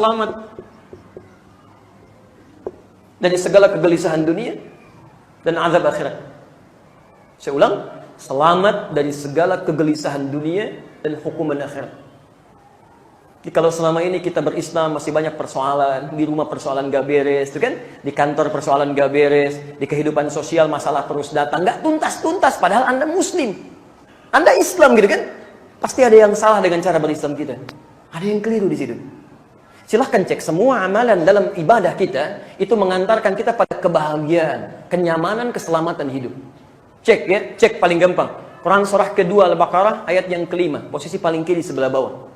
selamat dari segala kegelisahan dunia dan azab akhirat. Saya ulang, selamat dari segala kegelisahan dunia dan hukuman akhirat. Jadi kalau selama ini kita berislam masih banyak persoalan, di rumah persoalan gak beres, itu kan? Di kantor persoalan gak beres, di kehidupan sosial masalah terus datang, gak tuntas-tuntas, padahal Anda Muslim, Anda Islam gitu kan? Pasti ada yang salah dengan cara berislam kita. Ada yang keliru di situ. Silahkan cek semua amalan dalam ibadah kita itu mengantarkan kita pada kebahagiaan, kenyamanan, keselamatan hidup. Cek ya, cek paling gampang. Quran surah kedua Al-Baqarah ayat yang kelima, posisi paling kiri sebelah bawah.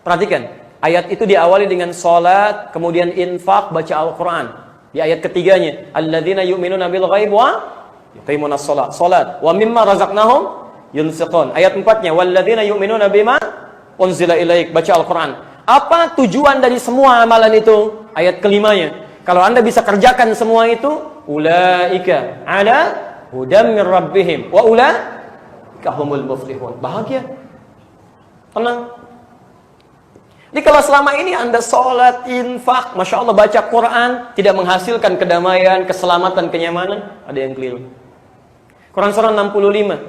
Perhatikan, ayat itu diawali dengan salat, kemudian infak, baca Al-Quran. Di ayat ketiganya, alladzina yu'minuna bil ghaib wa yuqimunas shalah, salat, wa mimma razaqnahum yunfiqun. Ayat 4-nya, walladzina yu'minuna bima unzila ilaik, baca Al-Quran. Apa tujuan dari semua amalan itu? Ayat kelimanya, kalau Anda bisa kerjakan semua itu, ulaika ala hudam min rabbihim wa ulaika humul muflihun. Bahagia, tenang. Jadi kalau selama ini Anda sholat, infak, Masya Allah, baca Quran, tidak menghasilkan kedamaian, keselamatan, kenyamanan, ada yang keliru. Quran surah 65,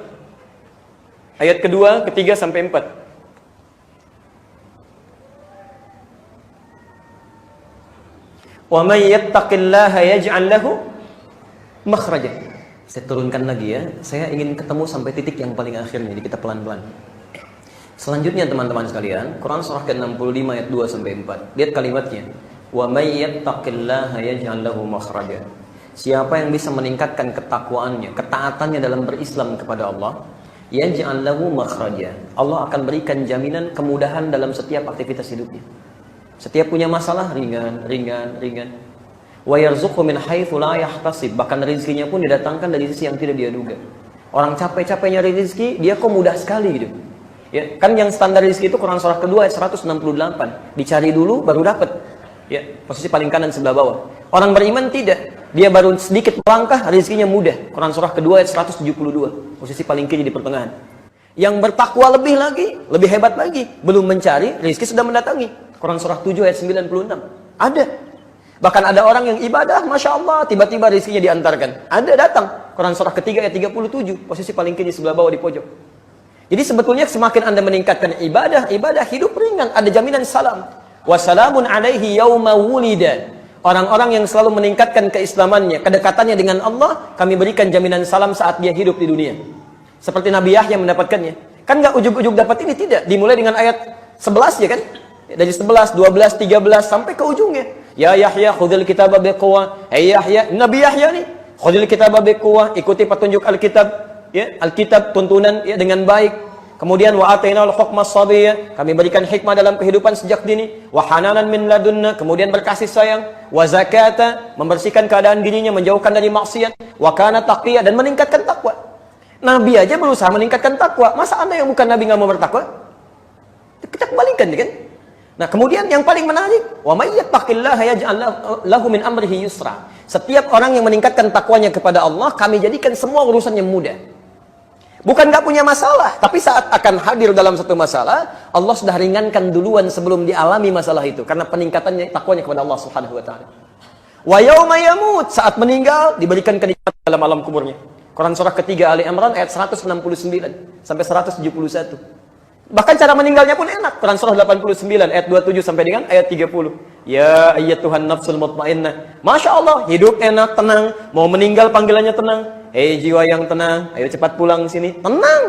ayat kedua, ketiga, sampai 4. Wa may yattaqillaha yaj'al lahu makhraja. Saya turunkan lagi ya, saya ingin ketemu sampai titik yang paling akhirnya, jadi kita pelan-pelan. Selanjutnya teman-teman sekalian, Quran surah ke-65 ayat 2 sampai 4. Lihat kalimatnya. Wa may yattaqillaha yaj'al lahu makhraja. Siapa yang bisa meningkatkan ketakwaannya, ketaatannya dalam berislam kepada Allah, yaj'al lahu makhraja. Allah akan berikan jaminan kemudahan dalam setiap aktivitas hidupnya. Setiap punya masalah ringan. Wa yarzuqhu min haitsu la yahtasib. Bahkan rezekinya pun didatangkan dari sisi yang tidak dia duga. Orang capek-capeknya rezeki, dia kok mudah sekali gitu. Ya, kan yang standar rezeki itu Quran surah kedua ayat 168. Dicari dulu baru dapat. Ya, posisi paling kanan sebelah bawah. Orang beriman tidak. Dia baru sedikit melangkah, rezekinya mudah. Quran surah kedua ayat 172. Posisi paling kiri di pertengahan. Yang bertakwa lebih lagi, lebih hebat lagi. Belum mencari, rezeki sudah mendatangi. Quran surah 7 ayat 96. Ada. Bahkan ada orang yang ibadah, Masya Allah, tiba-tiba rezekinya diantarkan. Ada datang. Quran surah ketiga ayat 37. Posisi paling kiri sebelah bawah di pojok. Jadi sebetulnya semakin Anda meningkatkan ibadah hidup ringan, ada jaminan salam. Wassalamun alaihi yauma wulida. Orang-orang yang selalu meningkatkan keislamannya, kedekatannya dengan Allah, kami berikan jaminan salam saat dia hidup di dunia. Seperti Nabi Yahya mendapatkannya. Kan nggak ujuk-ujuk dapat ini, tidak. Dimulai dengan ayat 11 ya kan? Dari 11, 12, 13 sampai ke ujungnya. Ya Yahya khudhil kitaba biquwwah. Hey Yahya, Nabi Yahya nih, khudhil kitaba biquwwah, ikuti petunjuk Alkitab. Ya, Alkitab tuntunan ya dengan baik. Kemudian wa atainal hukma sabiyya, kami berikan hikmah dalam kehidupan sejak dini. Wa hananan min ladunna, kemudian berkasih sayang. Wa zakata, membersihkan keadaan dirinya, menjauhkan dari maksiat. Wa kana taqiyya, dan meningkatkan takwa. Nabi aja berusaha meningkatkan takwa. Masa Anda yang bukan Nabi nggak mau bertakwa? Kita kembalikan kan? Nah, kemudian yang paling menarik, wa may yattaqillaha yaj'al lahu min amrihi yusra. Setiap orang yang meningkatkan takwanya kepada Allah, kami jadikan semua urusan yang mudah. Bukan nggak punya masalah, tapi saat akan hadir dalam satu masalah, Allah sudah ringankan duluan sebelum dialami masalah itu, karena peningkatannya takwanya kepada Allah Subhanahu wa taala. Wa yauma yamut, saat meninggal diberikan kenikmatan dalam alam kuburnya. Quran surah ketiga Ali Imran ayat 169 sampai 171. Bahkan cara meninggalnya pun enak. Quran surah 89 ayat 27 sampai dengan ayat 30. Ya ayyatuhan nafsul mutmainnah. Masya Allah, hidup enak, tenang. Mau meninggal panggilannya tenang. Hei jiwa yang tenang, ayo cepat pulang sini. Tenang.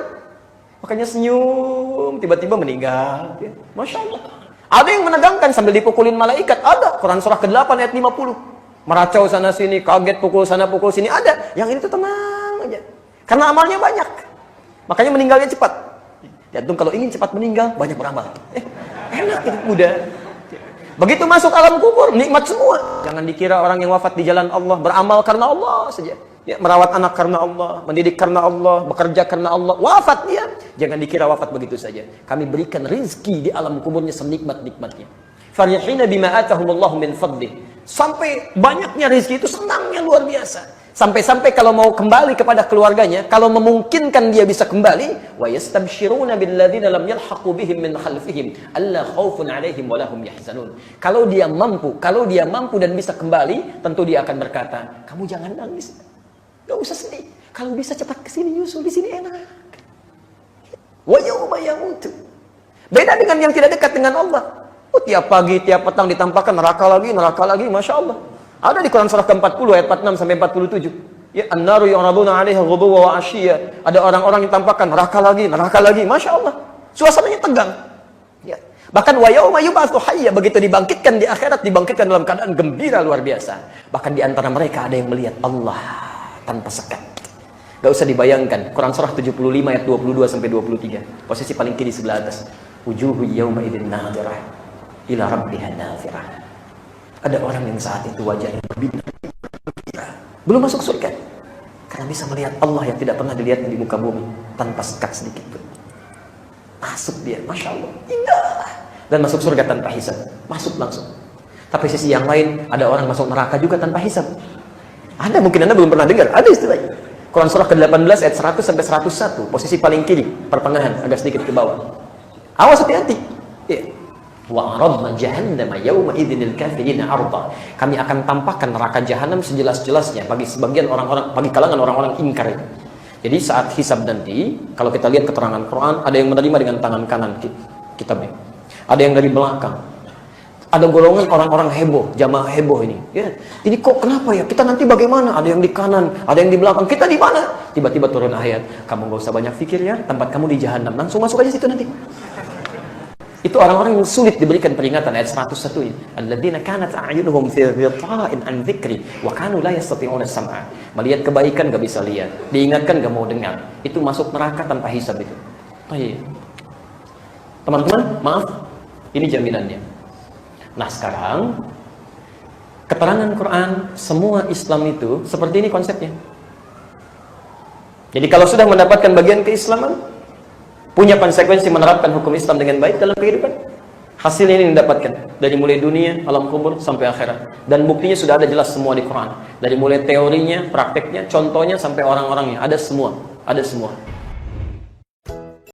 Makanya senyum, tiba-tiba meninggal. Ya, Masya Allah. Ada yang menegangkan sambil dipukulin malaikat. Ada. Quran surah ke-8 ayat 50. Meracau sana sini, kaget pukul sana pukul sini. Ada. Yang ini tuh tenang aja. Karena amalnya banyak. Makanya meninggalnya cepat. Jantung kalau ingin cepat meninggal, banyak beramal. Enak, hidup muda. Begitu masuk alam kubur, nikmat semua. Jangan dikira orang yang wafat di jalan Allah, beramal karena Allah saja. Ya, merawat anak karena Allah, mendidik karena Allah, bekerja karena Allah. Wafat dia. Jangan dikira wafat begitu saja. Kami berikan rizki di alam kuburnya senikmat-nikmatnya. Farihina bima atahumullahu min fadlih. Sampai banyaknya rizki itu senangnya luar biasa. Sampai-sampai kalau mau kembali kepada keluarganya, kalau memungkinkan dia bisa kembali, wa yastabshiruna billadzina lam yalhaqu bihim min khalfihim alla khaufun 'alaihim wa lahum yahzanun. Kalau dia mampu dan bisa kembali, tentu dia akan berkata, "Kamu jangan nangis. Enggak usah sedih. Kalau bisa cepat ke sini nyusul, di sini enak." Wa yauma yamutu. Beda dengan yang tidak dekat dengan Allah. Oh, tiap pagi, tiap petang ditampakkan neraka lagi, Masya Allah. Ada di Quran surah ke-40 ayat 46 sampai 47. Ya, an-naru yu'raduna 'alaiha ghuduwwan wa 'ashiyya. Ada orang-orang yang tampakkan neraka lagi, Masya Allah. Suasananya tegang. Ya. Bahkan wa yauma yub'atsu hayya, begitu dibangkitkan di akhirat, dibangkitkan dalam keadaan gembira luar biasa. Bahkan di antara mereka ada yang melihat Allah tanpa sekat. Gak usah dibayangkan. Quran surah 75 ayat 22 sampai 23. Posisi paling kiri sebelah atas. Wujuhu yawma idzin nadhirah ila rabbiha nadhirah. Ada orang yang saat itu wajahnya berbinar, belum masuk surga, karena bisa melihat Allah yang tidak pernah dilihat di muka bumi tanpa sekat sedikit pun. Masuk dia, Masya Allah, indah, dan masuk surga tanpa hisab, masuk langsung. Tapi sisi yang lain, ada orang masuk neraka juga tanpa hisab. Mungkin Anda belum pernah dengar, ada istilahnya. Quran surah ke-18 ayat 100 sampai 101, posisi paling kiri, pertengahan, agak sedikit ke bawah. Awas, hati-hati. Ya. Wa aradna jahannama yawma idzinil kafirina arda. Kami akan tampakkan neraka jahanam sejelas-jelasnya bagi sebagian orang-orang, bagi kalangan orang-orang ingkar. Jadi saat hisab nanti, kalau kita lihat keterangan Quran, ada yang menerima dengan tangan kanan kitabnya. Ada yang dari belakang. Ada golongan orang-orang heboh, jamaah heboh ini. Ya, ini kok kenapa ya? Kita nanti bagaimana? Ada yang di kanan, ada yang di belakang. Kita di mana? Tiba-tiba turun ayat, kamu gak usah banyak pikir ya, tempat kamu di jahanam. Langsung masuk aja situ nanti. Itu orang-orang yang sulit diberikan peringatan, ayat 101 ini. Alladzina kanat a'yunuhum fi ghita'in an dzikri wa kanu la yastati'una sam'a. Melihat kebaikan gak bisa lihat, diingatkan gak mau dengar. Itu masuk neraka tanpa hisab itu. Baik. Teman-teman, maaf, ini jaminannya. Nah, sekarang keterangan Quran, semua Islam itu seperti ini konsepnya. Jadi kalau sudah mendapatkan bagian keislaman, punya konsekuensi menerapkan hukum Islam dengan baik dalam kehidupan, hasilnya ini didapatkan dari mulai dunia, alam kubur sampai akhirat. Dan buktinya sudah ada jelas semua di Quran. Dari mulai teorinya, prakteknya, contohnya sampai orang-orangnya, ada semua.